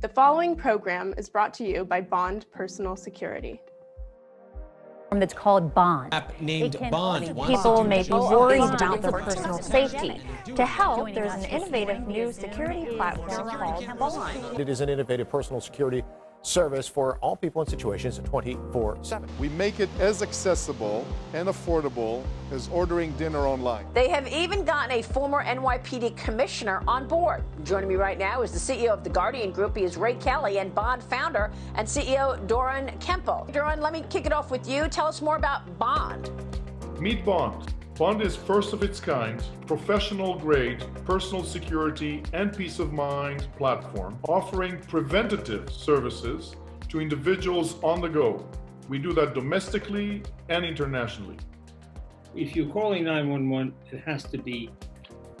The following program is brought to you by Bond Personal Security. That's called Bond. App named Bond. People may be worried about their personal safety. To help, there's an innovative new security platform called Bond. It is an innovative personal security service for all people and situations 24/7. We make it as accessible and affordable as ordering dinner online. They have even gotten a former NYPD commissioner on board. Joining me right now is the CEO of the Guardian Group. He is Ray Kelly, and Bond founder and CEO Doran Kemple. Doran, let me kick it off with you. Tell us more about Bond. Meet Bond. Bond is first of its kind, professional-grade personal security and peace of mind platform offering preventative services to individuals on the go. We do that domestically and internationally. If you're calling 911, it has to be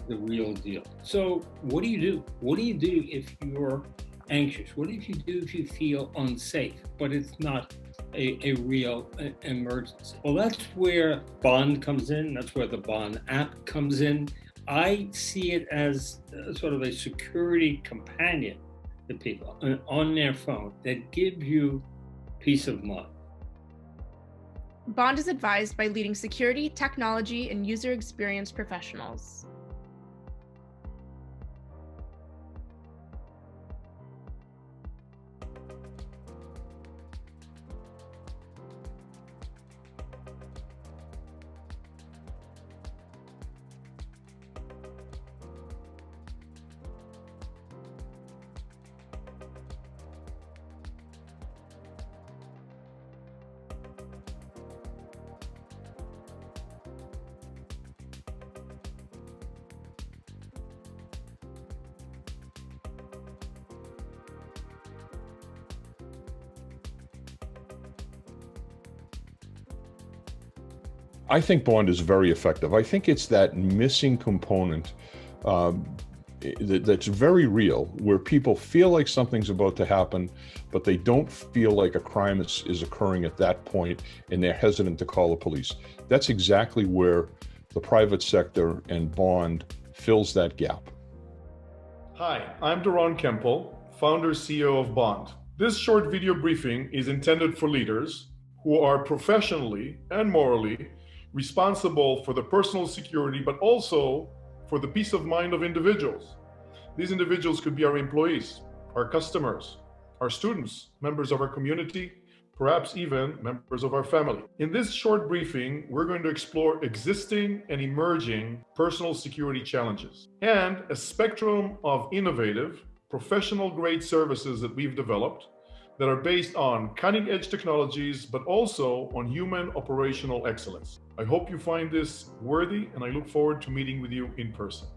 the real deal. So what do you do? What do you do if you're anxious? What do you do if you feel unsafe, but it's not a real emergency? Well, that's where Bond comes in. That's where the Bond app comes in. I see it as sort of a security companion to people on their phone that give you peace of mind. Bond is advised by leading security, technology, and user experience professionals. I think Bond is very effective. I think it's that missing component that's very real, where people feel like something's about to happen, but they don't feel like a crime is occurring at that point, and they're hesitant to call the police. That's exactly where the private sector and Bond fills that gap. Hi, I'm Doran Kemple, founder CEO of Bond. This short video briefing is intended for leaders who are professionally and morally responsible for the personal security, but also for the peace of mind of individuals. These individuals could be our employees, our customers, our students, members of our community, perhaps even members of our family. In this short briefing, we're going to explore existing and emerging personal security challenges and a spectrum of innovative, professional-grade services that we've developed that are based on cutting-edge technologies, but also on human operational excellence. I hope you find this worthy, and I look forward to meeting with you in person.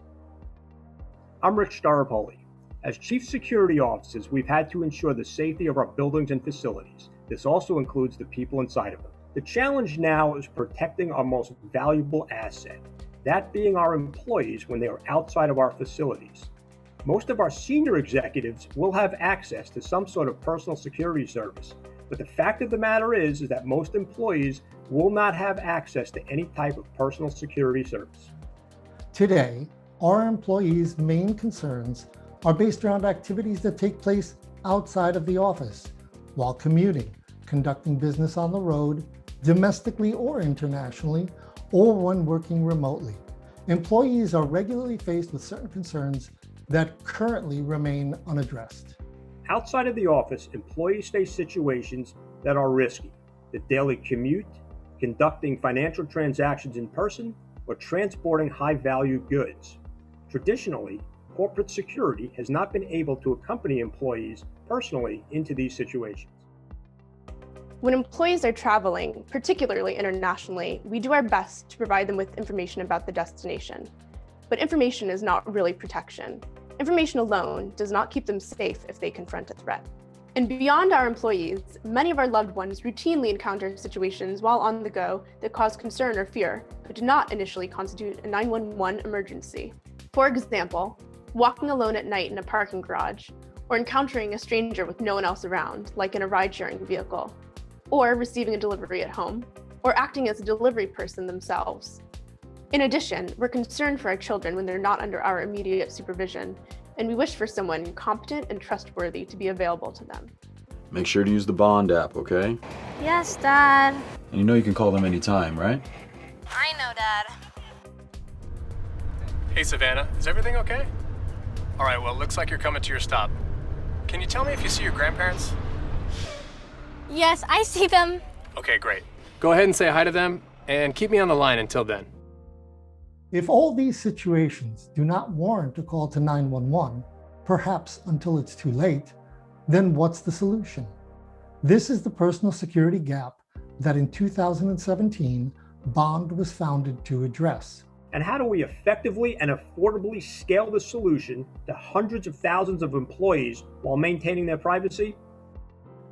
I'm Rich Staropoli. As Chief Security Officers, we've had to ensure the safety of our buildings and facilities. This also includes the people inside of them. The challenge now is protecting our most valuable asset, that being our employees when they are outside of our facilities. Most of our senior executives will have access to some sort of personal security service, but the fact of the matter is that most employees will not have access to any type of personal security service. Today, our employees' main concerns are based around activities that take place outside of the office, while commuting, conducting business on the road, domestically or internationally, or when working remotely. Employees are regularly faced with certain concerns that currently remain unaddressed. Outside of the office, employees face situations that are risky. The daily commute, conducting financial transactions in person, or transporting high-value goods. Traditionally, corporate security has not been able to accompany employees personally into these situations. When employees are traveling, particularly internationally, we do our best to provide them with information about the destination. But information is not really protection. Information alone does not keep them safe if they confront a threat. And beyond our employees, many of our loved ones routinely encounter situations while on the go that cause concern or fear, but do not initially constitute a 911 emergency. For example, walking alone at night in a parking garage, or encountering a stranger with no one else around, like in a ride-sharing vehicle, or receiving a delivery at home, or acting as a delivery person themselves. In addition, we're concerned for our children when they're not under our immediate supervision, and we wish for someone competent and trustworthy to be available to them. Make sure to use the Bond app, okay? Yes, Dad. And you know you can call them anytime, right? I know, Dad. Hey, Savannah, is everything okay? All right, well, it looks like you're coming to your stop. Can you tell me if you see your grandparents? Yes, I see them. Okay, great. Go ahead and say hi to them, and keep me on the line until then. If all these situations do not warrant a call to 911, perhaps until it's too late, then what's the solution? This is the personal security gap that in 2017, Bond was founded to address. And how do we effectively and affordably scale the solution to hundreds of thousands of employees while maintaining their privacy?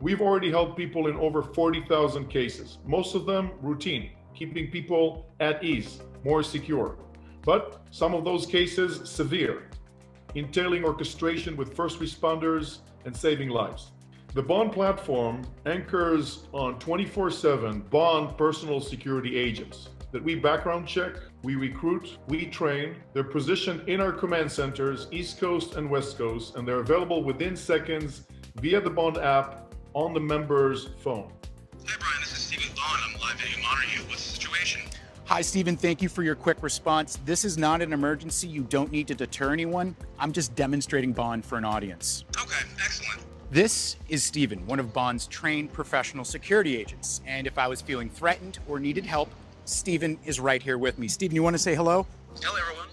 We've already helped people in over 40,000 cases, most of them routine, keeping people at ease, more secure. But some of those cases severe, entailing orchestration with first responders and saving lives. The Bond platform anchors on 24/7 Bond personal security agents that we background check, we recruit, we train. They're positioned in our command centers, East Coast and West Coast, and they're available within seconds via the Bond app on the member's phone. Hi, Brian. This is Stephen Bond. I'm live video monitoring you. What's the situation? Hi, Stephen. Thank you for your quick response. This is not an emergency. You don't need to deter anyone. I'm just demonstrating Bond for an audience. Okay, excellent. This is Stephen, one of Bond's trained professional security agents. And if I was feeling threatened or needed help, Stephen is right here with me. Stephen, you want to say hello? Hello, everyone.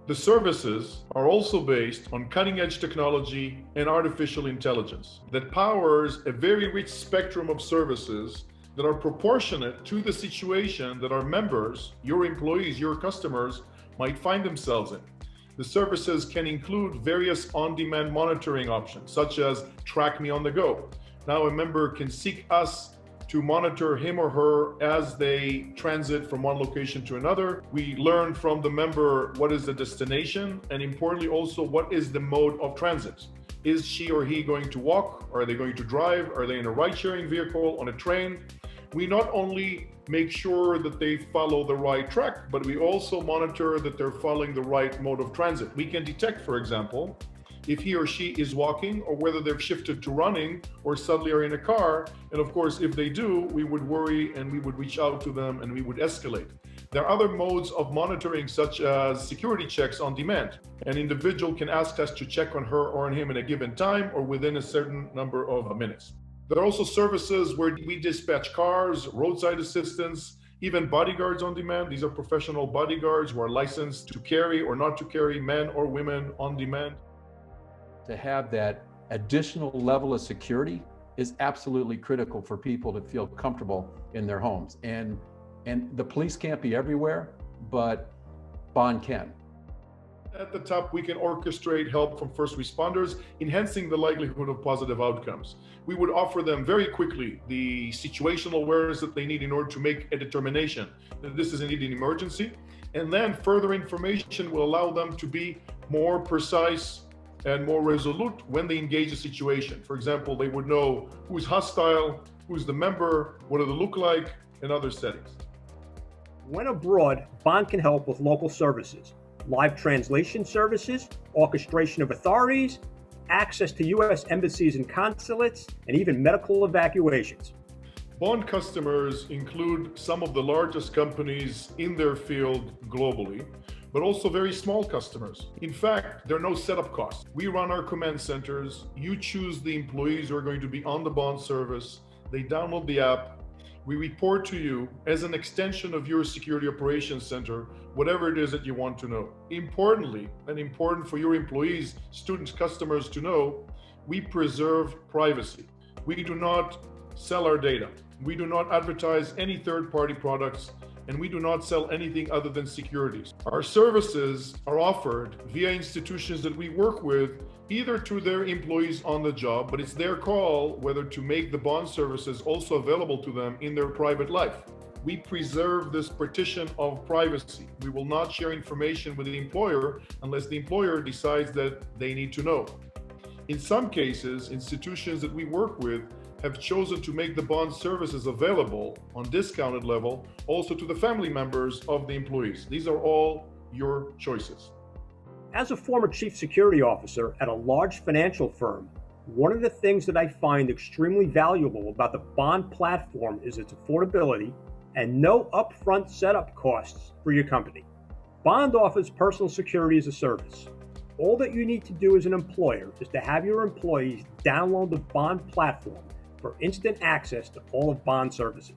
The services are also based on cutting-edge technology and artificial intelligence that powers a very rich spectrum of services that are proportionate to the situation that our members, your employees, your customers might find themselves in. The services can include various on-demand monitoring options, such as Track Me on the Go. Now a member can seek us to monitor him or her as they transit from one location to another. We learn from the member what is the destination, and importantly also what is the mode of transit. Is she or he going to walk? Are they going to drive? Are they in a ride-sharing vehicle, on a train? We not only make sure that they follow the right track, but we also monitor that they're following the right mode of transit. We can detect, for example, if he or she is walking or whether they've shifted to running or suddenly are in a car. And of course, if they do, we would worry and we would reach out to them and we would escalate. There are other modes of monitoring, such as security checks on demand. An individual can ask us to check on her or on him in a given time or within a certain number of minutes. There are also services where we dispatch cars, roadside assistance, even bodyguards on demand. These are professional bodyguards who are licensed to carry or not to carry men or women on demand. To have that additional level of security is absolutely critical for people to feel comfortable in their homes. And the police can't be everywhere, but Bond can. At the top, we can orchestrate help from first responders, enhancing the likelihood of positive outcomes. We would offer them very quickly the situational awareness that they need in order to make a determination that this is indeed an emergency. And then further information will allow them to be more precise and more resolute when they engage a situation. For example, they would know who's hostile, who's the member, what do they look like, and other settings. When abroad, Bond can help with local services, live translation services, orchestration of authorities, access to U.S. embassies and consulates, and even medical evacuations. Bond customers include some of the largest companies in their field globally, but also very small customers. In fact, there are no setup costs. We run our command centers. You choose the employees who are going to be on the Bond service. They download the app. We report to you as an extension of your security operations center, whatever it is that you want to know. Importantly, and important for your employees, students, customers to know, we preserve privacy. We do not sell our data. We do not advertise any third-party products, and we do not sell anything other than securities. Our services are offered via institutions that we work with, either to their employees on the job, but it's their call whether to make the Bond services also available to them in their private life. We preserve this partition of privacy. We will not share information with the employer unless the employer decides that they need to know. In some cases, institutions that we work with have chosen to make the Bond services available on discounted level also to the family members of the employees. These are all your choices. As a former chief security officer at a large financial firm, one of the things that I find extremely valuable about the Bond platform is its affordability and no upfront setup costs for your company. Bond offers personal security as a service. All that you need to do as an employer is to have your employees download the Bond platform for instant access to all of Bond services.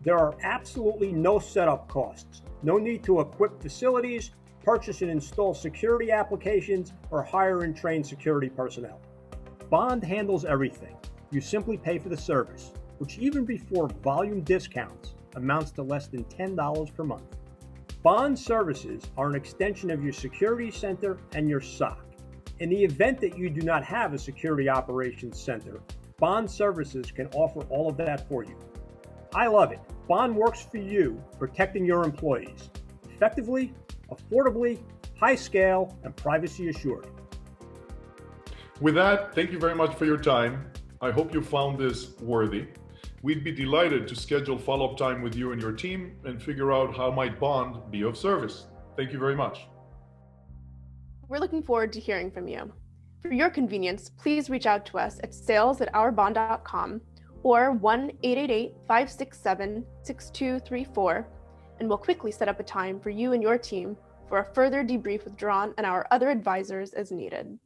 There are absolutely no setup costs, no need to equip facilities, purchase and install security applications, or hire and train security personnel. Bond handles everything. You simply pay for the service, which even before volume discounts amounts to less than $10 per month. Bond services are an extension of your security center and your SOC. In the event that you do not have a security operations center, Bond services can offer all of that for you. I love it. Bond works for you, protecting your employees effectively, affordably, high scale, and privacy assured. With that, thank you very much for your time. I hope you found this worthy. We'd be delighted to schedule follow-up time with you and your team and figure out how might Bond be of service. Thank you very much. We're looking forward to hearing from you. For your convenience, please reach out to us at sales@ourbond.com or 1-888-567-6234, and we'll quickly set up a time for you and your team for a further debrief with Doron and our other advisors as needed.